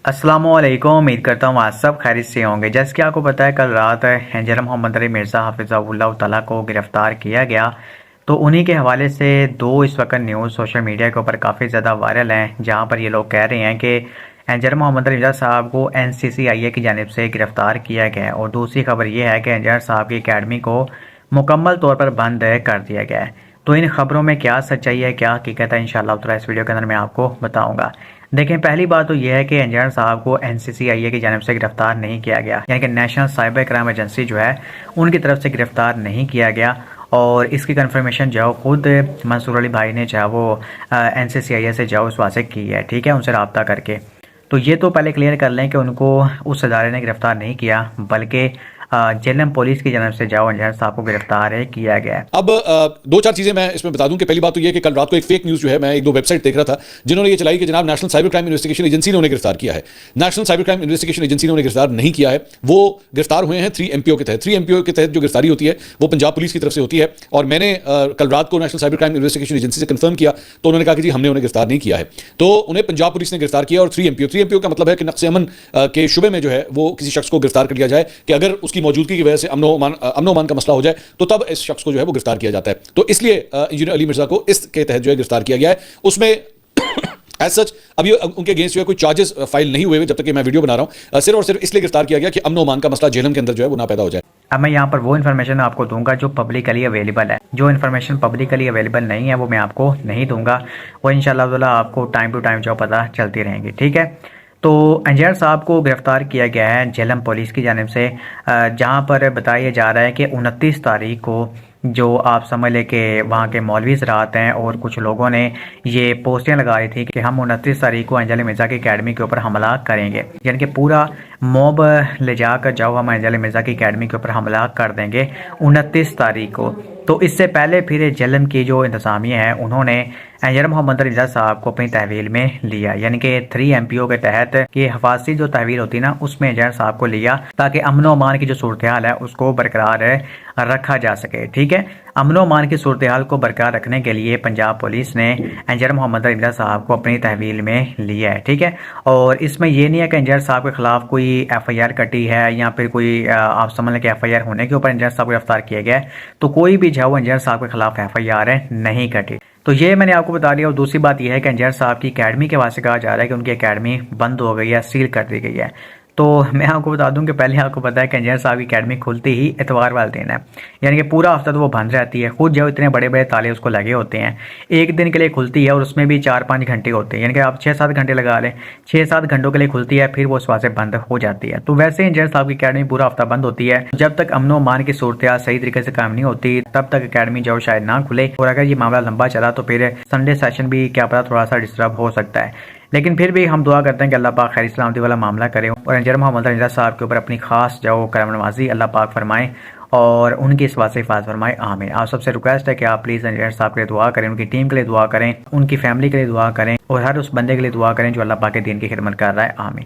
अस्सलामुअलैकुम। उम्मीद करता हूँ आज सब खैरियत से होंगे। जैसे कि आपको पता है कल रात इंजीनियर मोहम्मद अली मिर्ज़ा हफिज़हुल्लाह तआला को गिरफ़्तार किया गया। तो उन्हीं के हवाले से दो इस वक्त न्यूज़ सोशल मीडिया के ऊपर काफ़ी ज़्यादा वायरल हैं, जहाँ पर ये लोग कह रहे हैं कि इंजीनियर मोहम्मद अली मिर्ज़ा साहब को NCCIA की जानिब से गिरफ़्तार किया गया है। और दूसरी खबर ये है कि इंजीनियर साहब की अकेडमी को मुकम्मल तौर पर बंद कर दिया गया है। तो इन खबरों में क्या सच्चाई है, क्या हकीकत है, इंशाअल्लाह ताला इस वीडियो के अंदर मैं आपको बताऊंगा। देखें, पहली बात तो यह है कि इंजीनियर साहब को NCCIA की जानिब से गिरफ्तार नहीं किया गया, यानी कि नेशनल साइबर क्राइम एजेंसी जो है उनकी तरफ से गिरफ्तार नहीं किया गया। और इसकी कंफर्मेशन जो खुद मंसूर अली भाई ने चाहे वो NCCIA से जो उस वासे की है, ठीक है, उनसे रब्ता करके। तो ये तो पहले क्लियर कर लें कि उनको उस अदारे ने गिरफ्तार नहीं किया, बल्कि जेलम पुलिस की जानब से जाओ इंजीनियर साहब को गिरफ्तार किया गया है। अब दो चार चीजें मैं इसमें बता दूं कि पहली बात तो ये कि कल रात को एक फेक न्यूज जो है मैं एक दो वेबसाइट देख रहा था जिन्होंने ये चलाई कि जनाब national cyber crime investigation agency ने उन्हें गिरफ्तार किया है। National cyber crime investigation agency ने उन्हें गिरफ्तार नहीं किया है। वो गिरफ्तार हुए हैं 3 MPO के तहत। 3 MPO के तहत जो गिरफ्तारी होती है वो पंजाब पुलिस की तरफ से होती है। और मैंने कल रात को national cyber crime investigation agency से कंफर्म किया तो उन्होंने कहा कि जी हमने उन्हें गिरफ्तार नहीं किया है। तो उन्हें पंजाब पुलिस ने गिरफ्तार किया। और 3 MPO का मतलब है कि नक्शे अमन के शुबे में जो है वो किसी शख्स को गिरफ्तार कर लिया जाए कि अगर उसकी मौजूदगी की वजह से अमनो अमान का मसला हो जाए तो तब इस शख्स को जो है वो गिरफ्तार किया जाता है। तो इसलिए इंजीनियर अली मिर्जा को इसके तहत जो है गिरफ्तार किया गया है। उसमें एज सच अभी उनके अगेंस्ट जो है कोई चार्जेस फाइल नहीं हुए जब तक कि मैं वीडियो बना रहा हूं। सिर्फ और सिर्फ इसलिए गिरफ्तार किया गया कि अमनो अमान का मसला जेलम के अंदर जो है वो ना पैदा हो जाए। अब मैं यहाँ पर वो इन्फॉर्मेशन आपको दूंगा जो पब्लिकली अवेलेबल है। जो इन्फॉर्मेशन पब्लिकली अवेलेबल नहीं है वो मैं आपको नहीं दूंगा, वो इंशाल्लाह ताला आपको टाइम टू टाइम जो पता चलती रहेंगी, ठीक है। तो इंजीनियर साहब को गिरफ्तार किया गया है झेलम पुलिस की जानिब से, जहाँ पर बताया जा रहा है कि 29 तारीख को जो आप समझ लें कि वहाँ के मौलवी हज़रात हैं और कुछ लोगों ने ये पोस्टें लगा रही थी कि हम 29 तारीख को इंजीनियर मिर्ज़ा की अकेडमी के ऊपर हमला करेंगे, यानी कि पूरा मॉब ले जाकर जाओ हम इंजीनियर मिर्ज़ा की अकेडमी के ऊपर हमला कर देंगे 29 तारीख को। तो इससे पहले फिर झेलम की जो इंतज़ामिया है उन्होंने इंजीनियर मोहम्मद अली मिर्ज़ा साहब को अपनी तहवील में लिया, यानी कि 3 MPO के तहत कि हफाजी जो तहवील होती ना उसमें इंजीनियर साहब को लिया ताकि अमन अमान की जो सूरत हाल है उसको बरकरार रखा जा सके, ठीक है। अमन अमान की सूरत हाल को बरकरार रखने के लिए पंजाब पुलिस ने इंजीनियर मोहम्मद अली मिर्ज़ा साहब को अपनी तहवील में लिया है, ठीक है। और इसमें यह नहीं है कि इंजीनियर साहब के खिलाफ कोई FIR कटी है या फिर कोई आप समझ लें कि FIR होने के ऊपर इंजीनियर साहब को गिरफ्तार किया गया है। तो कोई भी जो इंजीनियर साहब के खिलाफ FIR नहीं कटी। तो ये मैंने आपको बता दिया। और दूसरी बात यह है कि इंजीनियर साहब की अकेडमी के वास्ते कहा जा रहा है कि उनकी अकेडमी बंद हो गई है, सील कर दी गई है। तो मैं आपको बता दूं कि पहले आपको पता है कि इंजीनियर साहब की अकेडमी खुलती ही इतवार वाले दिन है, यानी कि पूरा हफ्ता तो वो बंद रहती है। खुद जो इतने बड़े बड़े ताले उसको लगे होते हैं, एक दिन के लिए खुलती है और उसमें भी 4-5 घंटे होते हैं, यानी कि आप 6-7 घंटे लगा लें, 6-7 घंटों के लिए खुलती है, फिर वो उस वास्ते बंद हो जाती है। तो वैसे इंजीनियर साहब की अकेडमी पूरा हफ्ता बंद होती है। जब तक अमन अमान की सूरत सही तरीके से काम नहीं होती तब तक अकेडमी जो शायद ना खुले। और अगर ये मामला लंबा चला तो फिर संडे सेशन भी क्या पता थोड़ा सा डिस्टर्ब हो सकता है। लेकिन फिर भी हम दुआ करते हैं कि अल्लाह पाक खैर सलामती वाला मामला करे और इंजीनियर मोहम्मद अली मिर्ज़ा साहब के ऊपर अपनी खास जो करम नवाजी अल्लाह पाक फरमाए और उनकी इस वास्ते हिफाज़त फरमाए, आमीन। आप सबसे रिक्वेस्ट है कि आप प्लीज़ इंजीनियर साहब के लिए दुआ करें, उनकी टीम के लिए दुआ करें, उनकी फैमिली के लिए दुआ करें और हर उस बंदे के लिए दुआ करें जो अल्लाह पाक के दीन की खिदमत कर रहा है, आमीन।